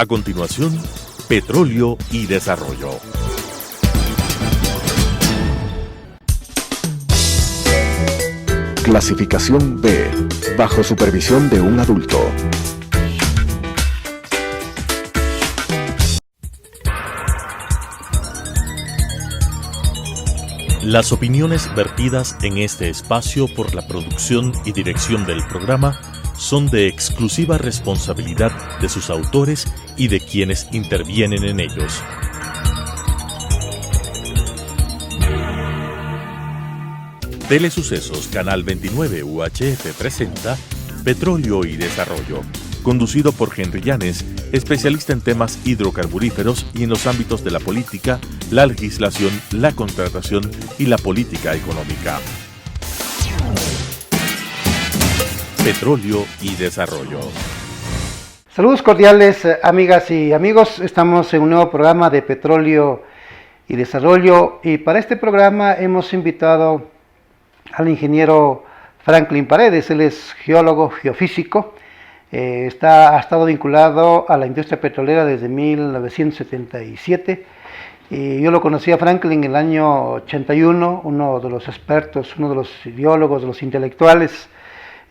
A continuación, Petróleo y Desarrollo. Clasificación B, bajo supervisión de un adulto. Las opiniones vertidas en este espacio por la producción y dirección del programa son de exclusiva responsabilidad de sus autores y de quienes intervienen en ellos. Telesucesos Canal 29 UHF presenta Petróleo y Desarrollo, conducido por Henry Llanes, especialista en temas hidrocarburíferos y en los ámbitos de la política, la legislación, la contratación y la política económica. Petróleo y Desarrollo. Saludos cordiales, amigas y amigos. Estamos en un nuevo programa de Petróleo y Desarrollo, y para este programa hemos invitado al ingeniero Franklin Paredes. Él es geólogo, geofísico, ha estado vinculado a la industria petrolera desde 1977. Yo lo conocí a Franklin en el año 81, uno de los expertos, uno de los ideólogos, de los intelectuales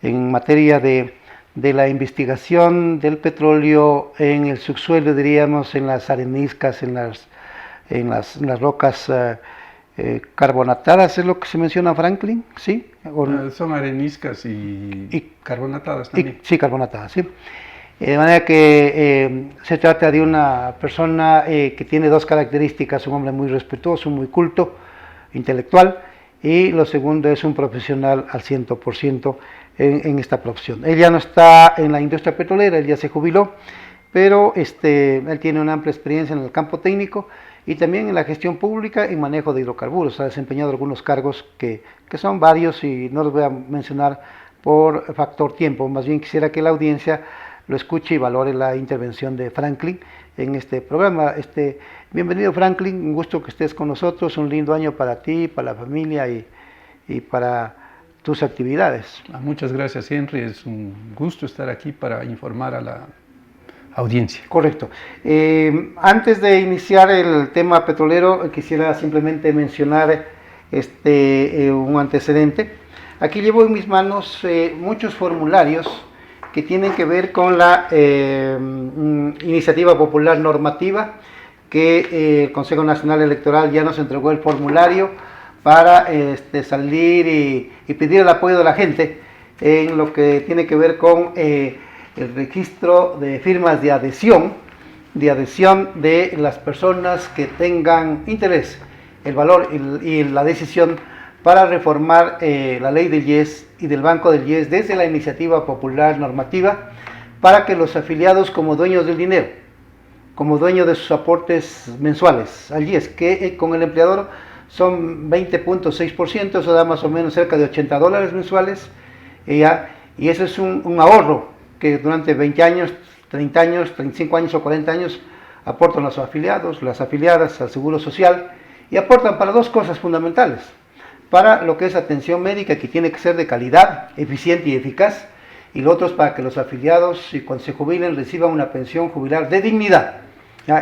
en materia de la investigación del petróleo en el subsuelo, diríamos, en las areniscas, en las rocas carbonatadas, es lo que se menciona, Franklin, ¿sí? Son areniscas y carbonatadas también. Sí, carbonatadas, sí. De manera que se trata de una persona que tiene dos características: un hombre muy respetuoso, muy culto, intelectual, y lo segundo es un profesional al 100% en esta profesión. Él ya no está en la industria petrolera, él ya se jubiló, pero él tiene una amplia experiencia en el campo técnico y también en la gestión pública y manejo de hidrocarburos. Ha desempeñado algunos cargos que son varios y no los voy a mencionar por factor tiempo. Más bien quisiera que la audiencia lo escuche y valore la intervención de Franklin en este programa. Bienvenido, Franklin, un gusto que estés con nosotros, un lindo año para ti, para la familia y para tus actividades. Muchas gracias, Henry, es un gusto estar aquí para informar a la audiencia. Correcto. Antes de iniciar el tema petrolero, quisiera simplemente mencionar un antecedente. Aquí llevo en mis manos muchos formularios que tienen que ver con la iniciativa popular normativa, que el Consejo Nacional Electoral ya nos entregó el formulario para salir y pedir el apoyo de la gente en lo que tiene que ver con el registro de firmas de adhesión de las personas que tengan interés, el valor y la decisión para reformar la ley del IES y del Banco del IES desde la iniciativa popular normativa, para que los afiliados, como dueños del dinero, como dueños de sus aportes mensuales al IES, que con el empleador son 20.6%, eso da más o menos cerca de $80 mensuales, y eso es un ahorro que durante 20 años, 30 años, 35 años o 40 años aportan los afiliados, las afiliadas al Seguro Social, y aportan para dos cosas fundamentales: para lo que es atención médica, que tiene que ser de calidad, eficiente y eficaz, y lo otro es para que los afiliados, y cuando se jubilen, reciban una pensión jubilar de dignidad.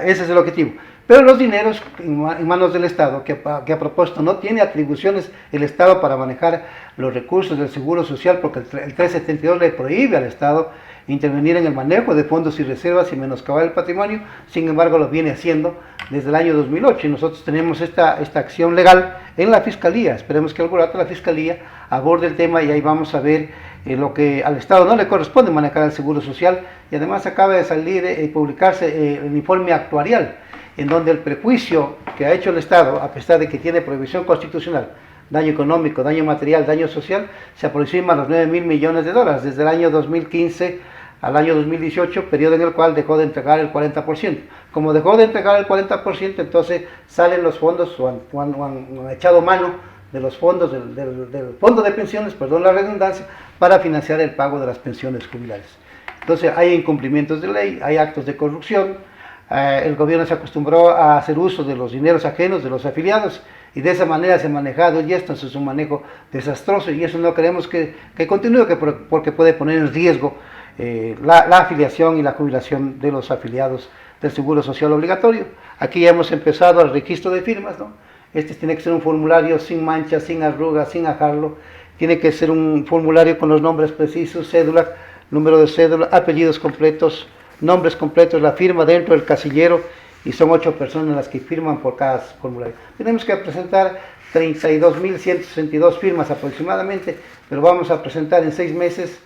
Ese es el objetivo. Pero los dineros en manos del Estado, que a propósito no tiene atribuciones el Estado para manejar los recursos del Seguro Social, porque el 372 le prohíbe al Estado intervenir en el manejo de fondos y reservas y menoscabar el patrimonio. Sin embargo, lo viene haciendo desde el año 2008, y nosotros tenemos esta acción legal en la Fiscalía. Esperemos que algún rato la Fiscalía aborde el tema y ahí vamos a ver lo que al Estado no le corresponde manejar el Seguro Social. Y además acaba de salir y publicarse el informe actuarial, en donde el prejuicio que ha hecho el Estado, a pesar de que tiene prohibición constitucional, daño económico, daño material, daño social, se aproxima a los $9.000 millones desde el año 2015 al año 2018, periodo en el cual dejó de entregar el 40%. Como dejó de entregar el 40%, entonces salen los fondos, o han echado mano de los fondos del fondo de pensiones, perdón la redundancia, para financiar el pago de las pensiones jubilares. Entonces hay incumplimientos de ley, hay actos de corrupción. El gobierno se acostumbró a hacer uso de los dineros ajenos de los afiliados, y de esa manera se ha manejado, y esto es un manejo desastroso, y eso no queremos que continúe, porque puede poner en riesgo la afiliación y la jubilación de los afiliados del Seguro Social Obligatorio. Aquí ya hemos empezado el registro de firmas, ¿no? Este tiene que ser un formulario sin manchas, sin arrugas, sin ajarlo. Tiene que ser un formulario con los nombres precisos, cédula, número de cédula, apellidos completos, nombres completos, la firma dentro del casillero, y son 8 personas las que firman por cada formulario. Tenemos que presentar 32.162 firmas aproximadamente, pero vamos a presentar en 6 meses,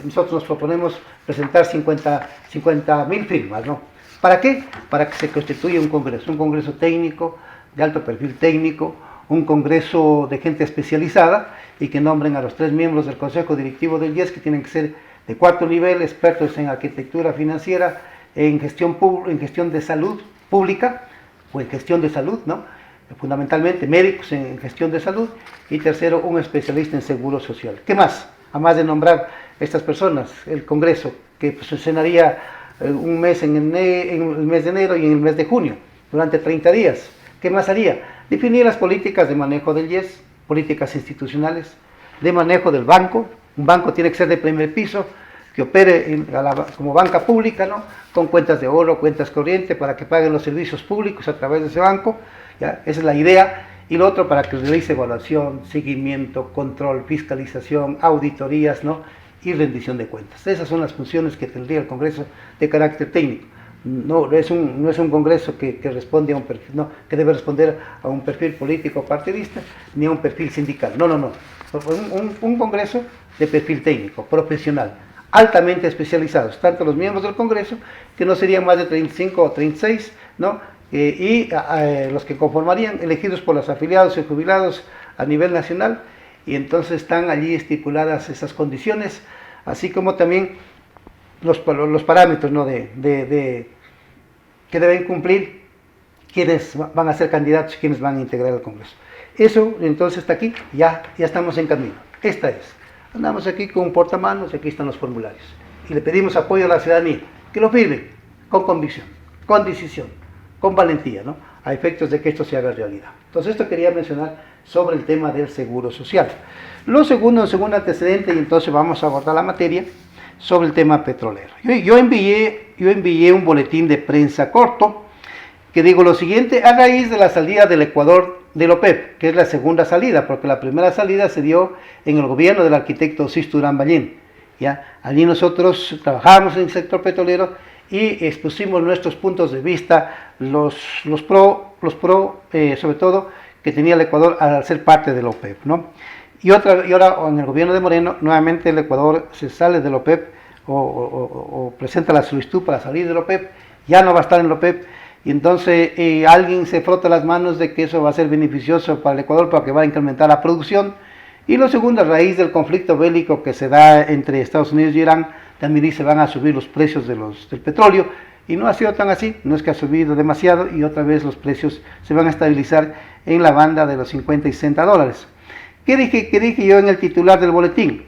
nosotros nos proponemos presentar 50.000 firmas, ¿no? ¿Para qué? Para que se constituya un congreso técnico, de alto perfil técnico, un congreso de gente especializada, y que nombren a los 3 miembros del Consejo Directivo del IES, que tienen que ser de 4 nivel, expertos en arquitectura financiera, en gestión de salud pública, o en gestión de salud, ¿no? Fundamentalmente médicos en gestión de salud, y tercero, un especialista en seguro social. ¿Qué más? Además de nombrar estas personas, el Congreso, que pues, sesionaría un mes en el mes de enero y en el mes de junio, durante 30 días. ¿Qué más haría? Definir las políticas de manejo del IES, políticas institucionales, de manejo del banco. Un banco tiene que ser de primer piso, que opere como banca pública, ¿no? Con cuentas de oro, cuentas corrientes, para que paguen los servicios públicos a través de ese banco, ¿ya? Esa es la idea. Y lo otro, para que realice evaluación, seguimiento, control, fiscalización, auditorías, ¿no? Y rendición de cuentas. Esas son las funciones que tendría el Congreso de carácter técnico. No es un Congreso que responde a un perfil, no, que debe responder a un perfil político partidista, ni a un perfil sindical. No. Un Congreso de perfil técnico, profesional, altamente especializados, tanto los miembros del Congreso, que no serían más de 35 o 36, ¿no? Y los que conformarían, elegidos por los afiliados y jubilados a nivel nacional, y entonces están allí estipuladas esas condiciones, así como también los parámetros, ¿no? que deben cumplir quienes van a ser candidatos y quienes van a integrar el Congreso. Eso entonces está aquí, ya estamos en camino. Esta es. Andamos aquí con un portamanos, aquí están los formularios. Y le pedimos apoyo a la ciudadanía, que lo firmen con convicción, con decisión, con valentía, ¿no? A efectos de que esto se haga realidad. Entonces esto quería mencionar sobre el tema del seguro social. Lo segundo antecedente, y entonces vamos a abordar la materia, sobre el tema petrolero. Yo envié un boletín de prensa corto, que digo lo siguiente: a raíz de la salida del Ecuador del OPEP, que es la segunda salida, porque la primera salida se dio en el gobierno del arquitecto Sisto Durán Ballén, ¿ya? Allí nosotros trabajamos en el sector petrolero y expusimos nuestros puntos de vista, los pro, sobre todo, que tenía el Ecuador al ser parte del OPEP, ¿no? Y ahora en el gobierno de Moreno, nuevamente el Ecuador se sale del OPEP o presenta la solicitud para salir del OPEP, ya no va a estar en el OPEP, y entonces alguien se frota las manos de que eso va a ser beneficioso para el Ecuador, porque va a incrementar la producción. Y lo segundo, a raíz del conflicto bélico que se da entre Estados Unidos y Irán, también dice van a subir los precios del petróleo, y no ha sido tan así, no es que ha subido demasiado, y otra vez los precios se van a estabilizar en la banda de los 50 y 60 dólares. ¿Qué dije yo en el titular del boletín?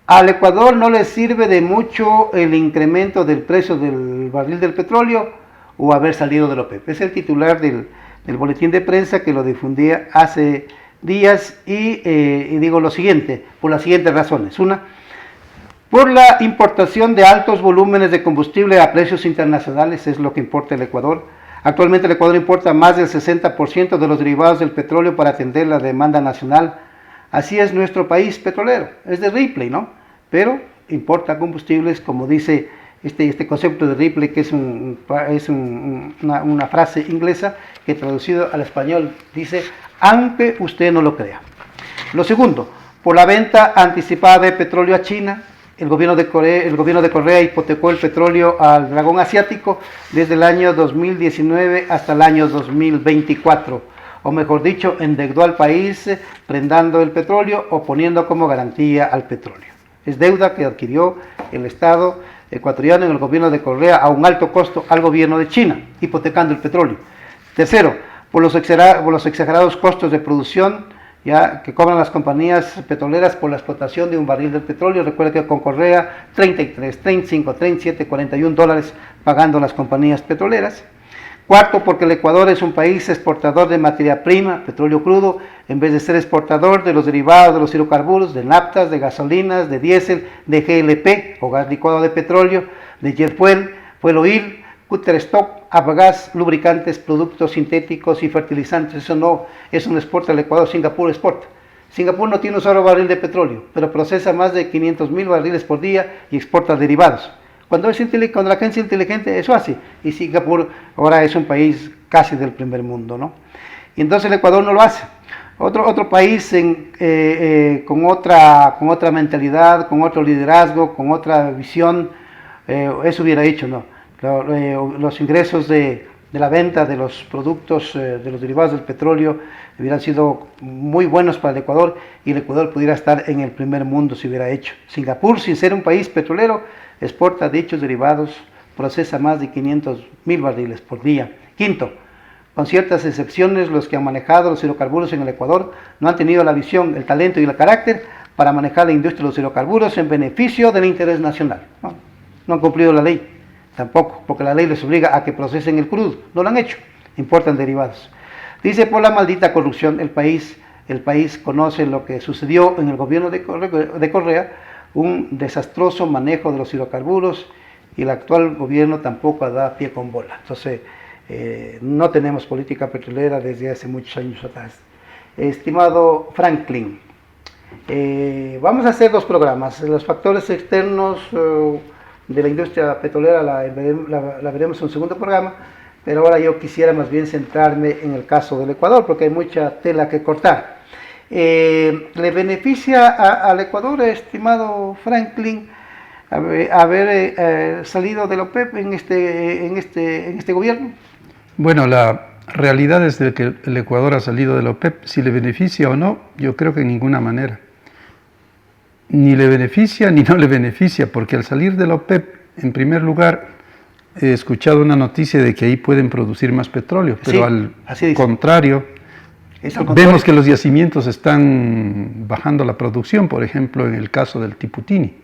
Al Ecuador no le sirve de mucho el incremento del precio del barril del petróleo o haber salido del OPEP. Es el titular del boletín de prensa, que lo difundía hace días, y digo lo siguiente, por las siguientes razones. Una, por la importación de altos volúmenes de combustible a precios internacionales, es lo que importa el Ecuador. Actualmente el Ecuador importa más del 60% de los derivados del petróleo para atender la demanda nacional. Así es nuestro país petrolero, es de Ripley, ¿no? Pero importa combustibles, como dice este concepto de Ripley, que es una frase inglesa que traducido al español dice: aunque usted no lo crea. Lo segundo, por la venta anticipada de petróleo a China. El gobierno de Correa hipotecó el petróleo al dragón asiático desde el año 2019 hasta el año 2024, o mejor dicho, endeudó al país prendando el petróleo o poniendo como garantía al petróleo. Es deuda que adquirió el Estado ecuatoriano en el gobierno de Correa a un alto costo al gobierno de China, hipotecando el petróleo. Tercero, por los exagerados costos de producción ya que cobran las compañías petroleras por la explotación de un barril del petróleo. Recuerda que con Correa 33, 35, 37, 41 dólares pagando las compañías petroleras. Cuarto, porque el Ecuador es un país exportador de materia prima, petróleo crudo, en vez de ser exportador de los derivados de los hidrocarburos, de naftas, de gasolinas, de diésel, de GLP o gas licuado de petróleo, de jet fuel, fuel oil, cutter stock, avgas, lubricantes, productos sintéticos y fertilizantes. Eso no exporta el Ecuador, Singapur exporta. Singapur no tiene un solo barril de petróleo, pero procesa más de 500.000 barriles por día y exporta derivados. Cuando la gente es inteligente, eso hace. Y Singapur ahora es un país casi del primer mundo, ¿no? Y entonces el Ecuador no lo hace. Otro país con otra mentalidad, con otro liderazgo, con otra visión, eso hubiera hecho, ¿no? Los ingresos de la venta de los productos, de los derivados del petróleo, hubieran sido muy buenos para el Ecuador y el Ecuador pudiera estar en el primer mundo si hubiera hecho. Singapur, sin ser un país petrolero, exporta dichos derivados, procesa más de 500.000 barriles por día. Quinto, con ciertas excepciones, los que han manejado los hidrocarburos en el Ecuador no han tenido la visión, el talento y el carácter para manejar la industria de los hidrocarburos en beneficio del interés nacional. No han cumplido la ley, tampoco, porque la ley les obliga a que procesen el crudo. No lo han hecho, importan derivados. Dice, por la maldita corrupción, el país conoce lo que sucedió en el gobierno de Correa, un desastroso manejo de los hidrocarburos, y el actual gobierno tampoco da pie con bola. Entonces, no tenemos política petrolera desde hace muchos años atrás. Estimado Franklin, vamos a hacer 2 programas. Los factores externos de la industria petrolera la veremos en un segundo programa, pero ahora yo quisiera más bien centrarme en el caso del Ecuador, porque hay mucha tela que cortar. ¿Le beneficia al Ecuador, estimado Franklin, haber salido de la OPEP en este gobierno? Bueno, la realidad es de que el Ecuador ha salido de la OPEP. Si le beneficia o no, yo creo que en ninguna manera. Ni le beneficia ni no le beneficia, porque al salir de la OPEP, en primer lugar, he escuchado una noticia de que ahí pueden producir más petróleo, pero sí, al contrario, vemos que los yacimientos están bajando la producción, por ejemplo, en el caso del Tiputini.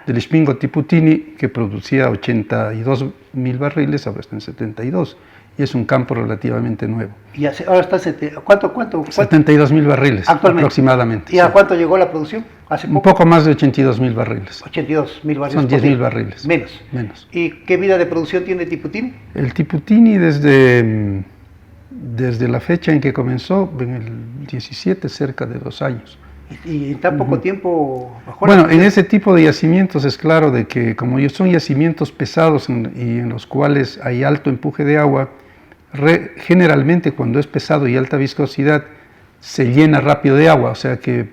Del Ispingo Tiputini, que producía 82.000 barriles, ahora está en 72, y es un campo relativamente nuevo. ¿Y ahora está cuánto? 72.000 barriles aproximadamente. ¿Y a cuánto llegó la producción? Hace poco. Un poco más de 82.000 barriles. 82.000 barriles. Son 10.000 barriles. Menos. ¿Y qué vida de producción tiene el Tiputini? El Tiputini desde la fecha en que comenzó, en el 17, cerca de 2 años. ¿Y en tan poco tiempo bajó? Bueno, en ese tipo de yacimientos es claro de que como son yacimientos pesados y en los cuales hay alto empuje de agua, generalmente cuando es pesado y alta viscosidad se llena rápido de agua, o sea que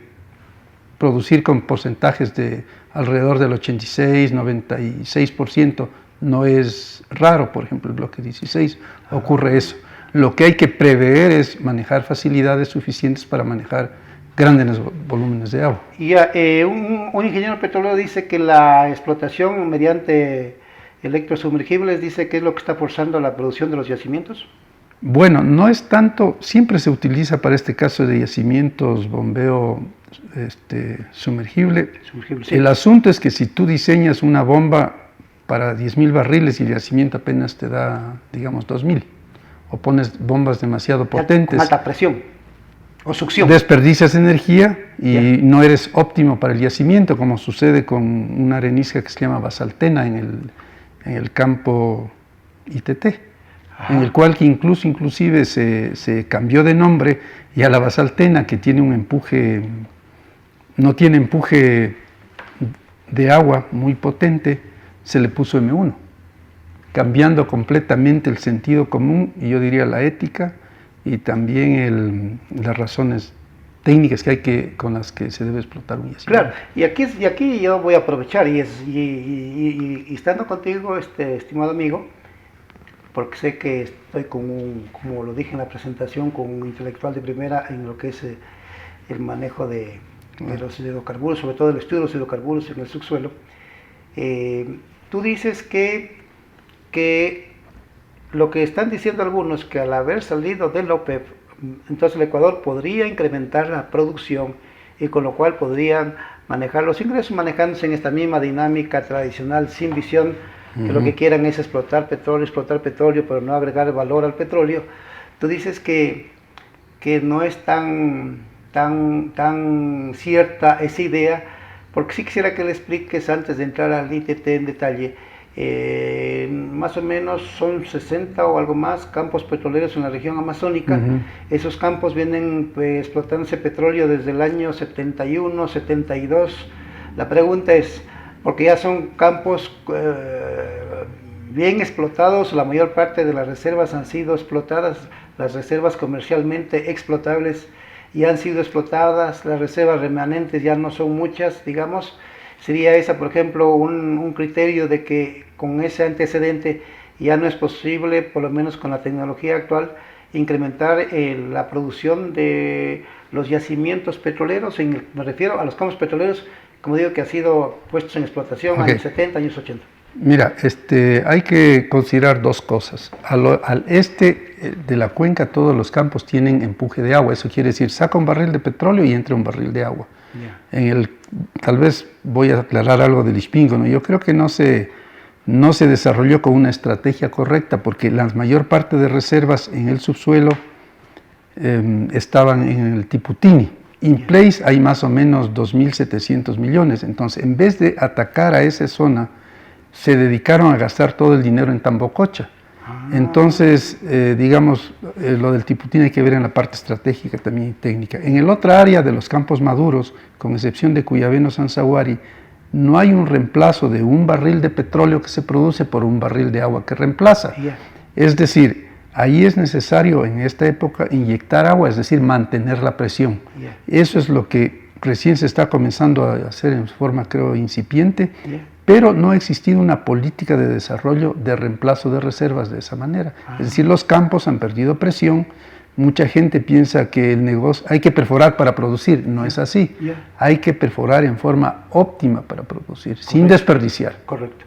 producir con porcentajes de alrededor del 86, 96% no es raro. Por ejemplo, el bloque 16 ocurre eso. Lo que hay que prever es manejar facilidades suficientes para manejar grandes volúmenes de agua. Y un ingeniero petrolero dice que la explotación mediante electrosumergibles dice que es lo que está forzando la producción de los yacimientos. Bueno, no es tanto, siempre se utiliza para este caso de yacimientos bombeo sumergible. Sí. El asunto es que si tú diseñas una bomba para 10.000 barriles y el yacimiento apenas te da, digamos, 2.000, o pones bombas demasiado potentes, con alta presión o succión, desperdicias energía y no eres óptimo para el yacimiento, como sucede con una arenisca que se llama basaltena en el campo ITT. En el cual que inclusive se cambió de nombre, y a la basaltena, que tiene un empuje, no tiene empuje de agua muy potente, se le puso M1, cambiando completamente el sentido común y yo diría la ética y también las razones técnicas con las que se debe explotar un yacimiento. Claro, y aquí yo voy a aprovechar y estando contigo, estimado amigo, porque sé que estoy como lo dije en la presentación, con un intelectual de primera en lo que es el manejo de los hidrocarburos, sobre todo el estudio de los hidrocarburos en el subsuelo. Tú dices que lo que están diciendo algunos, que al haber salido del OPEP, entonces el Ecuador podría incrementar la producción y con lo cual podrían manejar los ingresos manejándose en esta misma dinámica tradicional sin visión que lo que quieran es explotar petróleo, pero no agregar valor al petróleo. Tú dices que no es tan cierta esa idea, porque sí quisiera que le expliques antes de entrar al ITT en detalle. Más o menos son 60 o algo más campos petroleros en la región amazónica. Esos campos vienen explotándose petróleo desde el año 71, 72. La pregunta es, porque ya son campos bien explotados, la mayor parte de las reservas han sido explotadas, las reservas comercialmente explotables ya han sido explotadas, las reservas remanentes ya no son muchas, digamos. Sería esa, por ejemplo, un criterio de que con ese antecedente ya no es posible, por lo menos con la tecnología actual, incrementar la producción de los yacimientos petroleros, me refiero a los campos petroleros, como digo, que han sido puestos en explotación en años 70, años 80. Mira, hay que considerar dos cosas. Al este de la cuenca todos los campos tienen empuje de agua, eso quiere decir saca un barril de petróleo y entra un barril de agua. Yeah. Tal vez voy a aclarar algo del Ixpingo, ¿no? Yo creo que no se desarrolló con una estrategia correcta porque la mayor parte de reservas en el subsuelo estaban en el Tiputini. In place hay más o menos 2.700 millones, entonces en vez de atacar a esa zona, se dedicaron a gastar todo el dinero en Tambococha. Entonces, digamos, lo del Tiputini hay que ver en la parte estratégica también y técnica. En el otra área de los campos maduros, con excepción de Cuyabeno Sanzaguari, no hay un reemplazo de un barril de petróleo que se produce por un barril de agua que reemplaza. Es decir, ahí es necesario en esta época inyectar agua, es decir, mantener la presión. Eso es lo que recién se está comenzando a hacer en forma, creo, incipiente, pero no ha existido una política de desarrollo de reemplazo de reservas de esa manera. Es decir, los campos han perdido presión, mucha gente piensa que el negocio hay que perforar para producir, no es así. Hay que perforar en forma óptima para producir, sin desperdiciar. Correcto.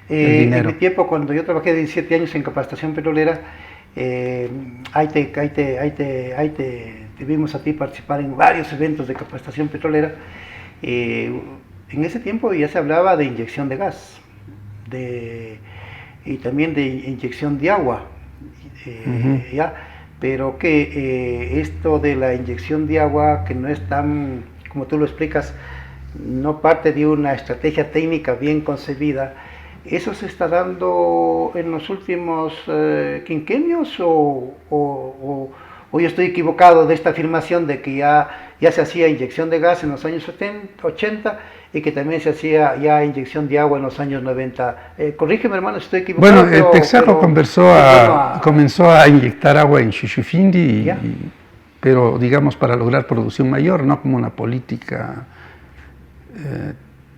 En mi tiempo, cuando yo trabajé 17 años en capacitación petrolera, ahí te vimos a ti participar en varios eventos de capacitación petrolera. En ese tiempo ya se hablaba de inyección de gas y también de inyección de agua, pero que esto de la inyección de agua, que no es tan, como tú lo explicas, no parte de una estrategia técnica bien concebida. ¿Eso se está dando en los últimos quinquenios o yo estoy equivocado de esta afirmación de que ya se hacía inyección de gas en los años 80 y que también se hacía ya inyección de agua en los años 90? Corrígeme, hermano, si estoy equivocado. Bueno, el Texaco comenzó a inyectar agua en Shushufindi, pero digamos para lograr producción mayor, no como una política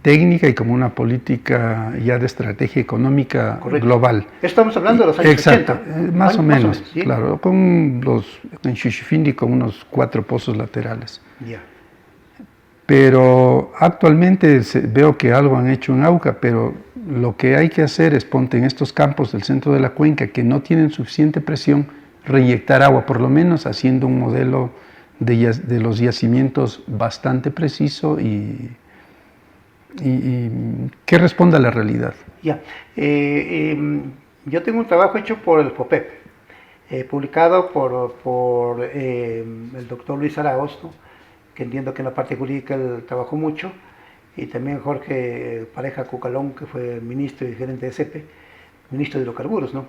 técnica y como una política ya de estrategia económica global. Estamos hablando de los años 80. Más o menos, ¿sí? Claro, en Shushufindi con unos 4 pozos laterales. Pero actualmente veo que algo han hecho en Auca, pero lo que hay que hacer es, ponte en estos campos del centro de la cuenca que no tienen suficiente presión, reinyectar agua, por lo menos haciendo un modelo de los yacimientos bastante preciso y que responda a la realidad. Yo tengo un trabajo hecho por el FOPEP, publicado por el doctor Luis Araoz, ¿no? Que entiendo que en la parte jurídica él trabajó mucho, y también Jorge Pareja Cucalón, que fue ministro y gerente de CEPE, ministro de hidrocarburos, ¿no?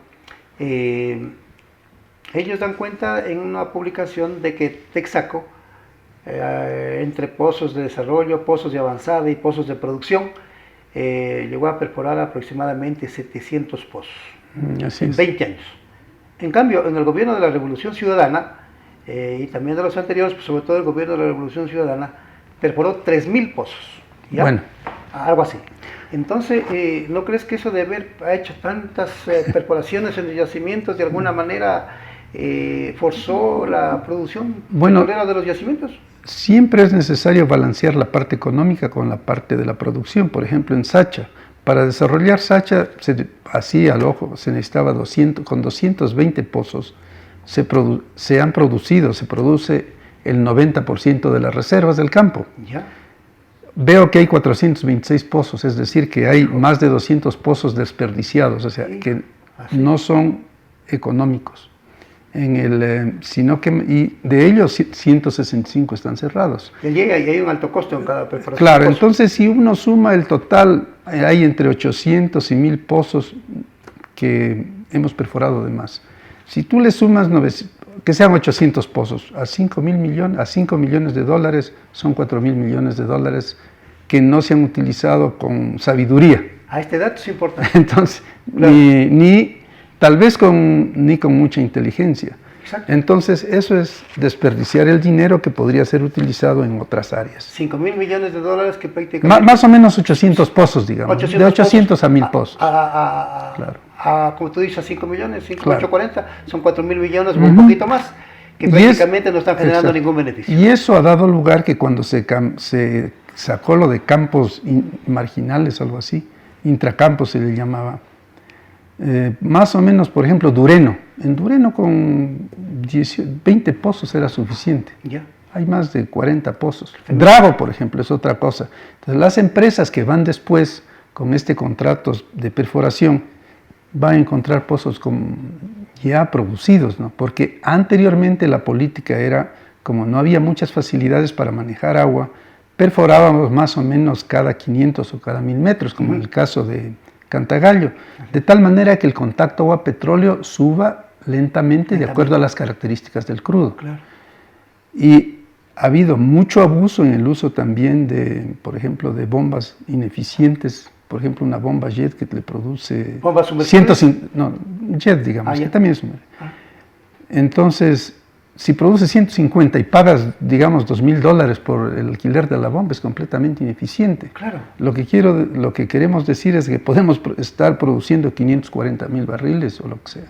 Ellos dan cuenta en una publicación de que Texaco, entre pozos de desarrollo, pozos de avanzada y pozos de producción, llegó a perforar aproximadamente 700 pozos en 20 años. En cambio, en el gobierno de la Revolución Ciudadana, y también de los anteriores, pues sobre todo el gobierno de la Revolución Ciudadana, perforó 3.000 pozos. ¿Ya? Bueno. Algo así. Entonces, ¿no crees que eso de haber hecho tantas perforaciones en los yacimientos de alguna manera forzó la producción petrolera de los yacimientos? Siempre es necesario balancear la parte económica con la parte de la producción. Por ejemplo, en Sacha, para desarrollar Sacha, así al ojo, se necesitaba 220 pozos. Se produce el 90% de las reservas del campo. veo que hay 426 pozos, es decir, que hay más de 200 pozos desperdiciados, o sea, que no son económicos, sino que y de ellos 165 están cerrados. Y hay un alto costo en cada perforación. Claro, entonces si uno suma el total, hay entre 800 y 1000 pozos que hemos perforado de más. Si tú le sumas que sean 800 pozos, a 5 millones de dólares, son 4.000 millones de dólares que no se han utilizado con sabiduría. A este dato es importante. Entonces, claro. Tal vez ni con mucha inteligencia. Exacto. Entonces, eso es desperdiciar el dinero que podría ser utilizado en otras áreas. 5.000 millones de dólares que prácticamente... Más o menos 800 pozos, digamos. De 800 a 1000 pozos. Claro. Como tú dices, a 5 millones, 5, claro. 8, 40, son 4.000 millones, un poquito más, que prácticamente no están generando ningún beneficio. Y eso ha dado lugar que cuando se sacó lo de campos marginales, algo así, intracampos se le llamaba, más o menos, por ejemplo, Dureno. En Dureno con 20 pozos era suficiente. Ya. Hay más de 40 pozos. Drago, por ejemplo, es otra cosa. Entonces, las empresas que van después con este contrato de perforación van a encontrar pozos ya producidos, ¿no? Porque anteriormente la política era, como no había muchas facilidades para manejar agua, perforábamos más o menos cada 500 o cada 1000 metros, como en el caso de Cantagallo, de tal manera que el contacto agua-petróleo suba lentamente de acuerdo a las características del crudo. Claro. Y ha habido mucho abuso en el uso también por ejemplo, de bombas ineficientes. Por ejemplo, una bomba jet que le produce... ¿Bombas sumergibles? Jet, digamos, que también es sumergible. Entonces, si produce 150 y pagas, digamos, $2.000 por el alquiler de la bomba, es completamente ineficiente. Claro. Lo que queremos decir es que podemos estar produciendo 540.000 barriles o lo que sea,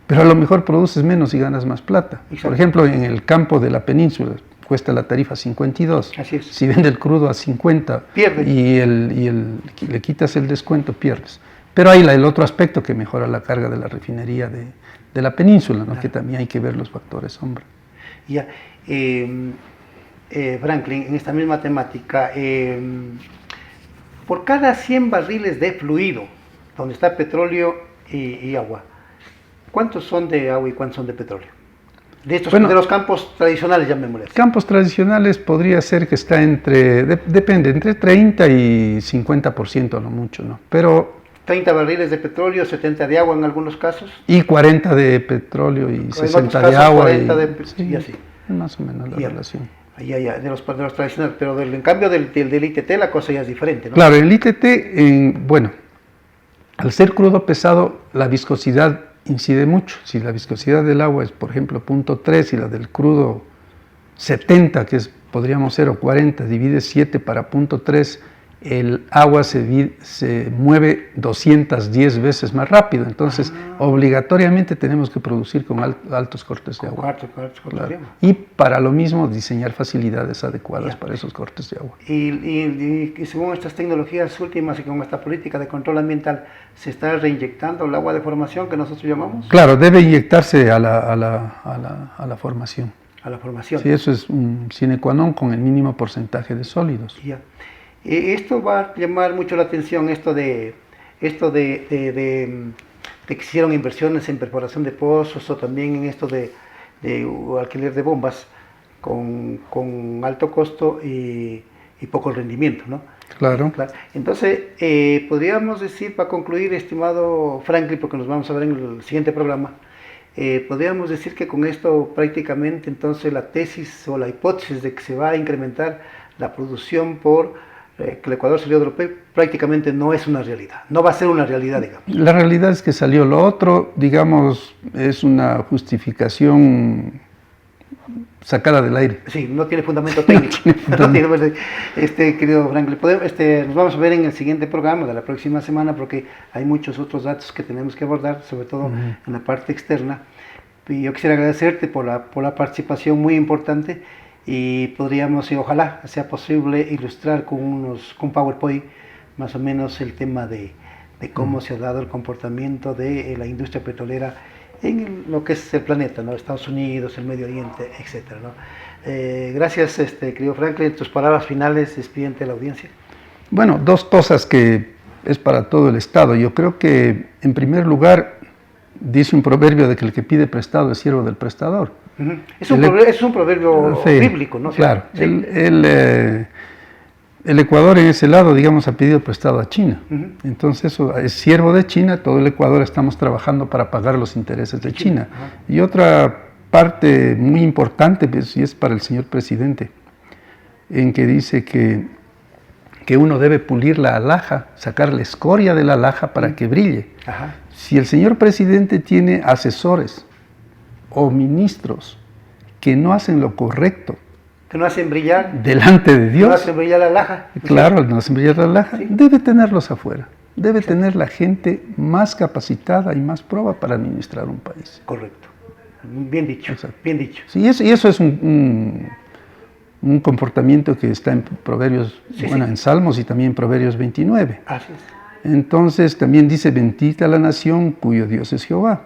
pero a lo mejor produces menos y ganas más plata. Exacto. Por ejemplo, en el campo de la península cuesta la tarifa 52. Así es. Si vende el crudo a 50 pierde. y le quitas el descuento, pierdes. Pero hay el otro aspecto que mejora la carga de la refinería de la península, ¿no? Claro. Que también hay que ver los factores sombra. Ya, Franklin, en esta misma temática, por cada 100 barriles de fluido, donde está petróleo y agua, ¿cuántos son de agua y cuántos son de petróleo? De los campos tradicionales, llamémosles. Campos tradicionales podría ser que está depende, entre 30 y 50% a lo mucho, ¿no? Pero 30 barriles de petróleo, 70 de agua en algunos casos. Y 40 de petróleo y 60 de agua. 40 y así. Más o menos la relación. De los tradicionales, pero en cambio del ITT la cosa ya es diferente, ¿no? Claro, el ITT, bueno, al ser crudo pesado, la viscosidad incide mucho. Si la viscosidad del agua es, por ejemplo, 0.3 y la del crudo 70, que podríamos ser, o 40, divide 7 para 0.3, el agua se mueve 210 veces más rápido. Entonces, obligatoriamente tenemos que producir con altos cortes de agua. Claro. Y para lo mismo, diseñar facilidades adecuadas para esos cortes de agua. Y según estas tecnologías últimas y con esta política de control ambiental, ¿se está reinyectando el agua de formación que nosotros llamamos? Claro, debe inyectarse a la formación. A la formación. Sí, eso es un sine qua non con el mínimo porcentaje de sólidos. Ya. Esto va a llamar mucho la atención, esto de que hicieron inversiones en perforación de pozos o también en esto de alquiler de bombas con alto costo y poco rendimiento, ¿no? Claro. Entonces, podríamos decir, para concluir, estimado Franklin, porque nos vamos a ver en el siguiente programa, podríamos decir que con esto prácticamente entonces la tesis o la hipótesis de que se va a incrementar la producción que el Ecuador salió de lo prácticamente no es una realidad, no va a ser una realidad, digamos. La realidad es que salió. Lo otro, digamos, es una justificación sacada del aire. Sí, no tiene fundamento técnico. Querido Franklin, nos vamos a ver en el siguiente programa de la próxima semana porque hay muchos otros datos que tenemos que abordar, sobre todo en la parte externa. Y yo quisiera agradecerte por la participación muy importante. Y podríamos, ojalá sea posible, ilustrar con PowerPoint más o menos el tema de cómo se ha dado el comportamiento de la industria petrolera lo que es el planeta, ¿no? Estados Unidos, el Medio Oriente, etcétera, ¿no? Gracias, querido Franklin, tus palabras finales, despídete de la audiencia. Bueno, dos cosas que es para todo el Estado. Yo creo que, en primer lugar, dice un proverbio de que el que pide prestado es siervo del prestador. Uh-huh. Es un proverbio sí, bíblico, ¿no? Claro. Sí. El Ecuador en ese lado, digamos, ha pedido prestado a China. Uh-huh. Entonces, eso es siervo de China, todo el Ecuador estamos trabajando para pagar los intereses de China. Uh-huh. Y otra parte muy importante, pues, y es para el señor presidente, en que dice que uno debe pulir la alhaja, sacar la escoria de la alhaja para que brille. Ajá. Si el señor presidente tiene asesores o ministros que no hacen lo correcto, que no hacen brillar delante de Dios, no hacen brillar la alhaja, claro, no hacen brillar la alhaja, sí, debe tenerlos afuera, debe tener la gente más capacitada y más proba para administrar un país. Correcto, bien dicho. Exacto. Bien dicho. Sí, y eso es un comportamiento que está en Proverbios, Sí, bueno, sí, en Salmos y también en Proverbios 29. así es. Entonces también dice, bendita la nación cuyo Dios es Jehová.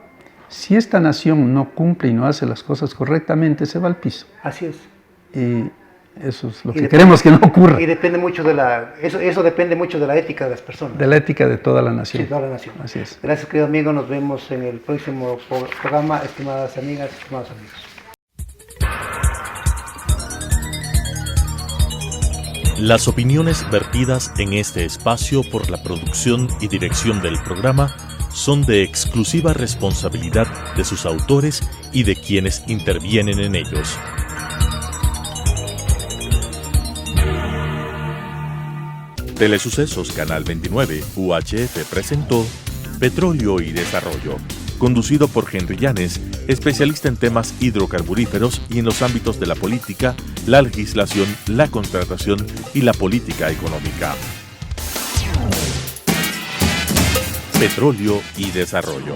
Si esta nación no cumple y no hace las cosas correctamente, se va al piso. Así es. Y eso es lo que queremos que no ocurra. Y depende mucho eso depende mucho de la ética de las personas. De la ética de toda la nación. Sí, toda la nación. Así es. Gracias, querido amigo. Nos vemos en el próximo programa, estimadas amigas, estimados amigos. Las opiniones vertidas en este espacio por la producción y dirección del programa son de exclusiva responsabilidad de sus autores y de quienes intervienen en ellos. Telesucesos Canal 29 UHF presentó Petróleo y Desarrollo, conducido por Henry Llanes, especialista en temas hidrocarburíferos y en los ámbitos de la política, la legislación, la contratación y la política económica. Petróleo y Desarrollo.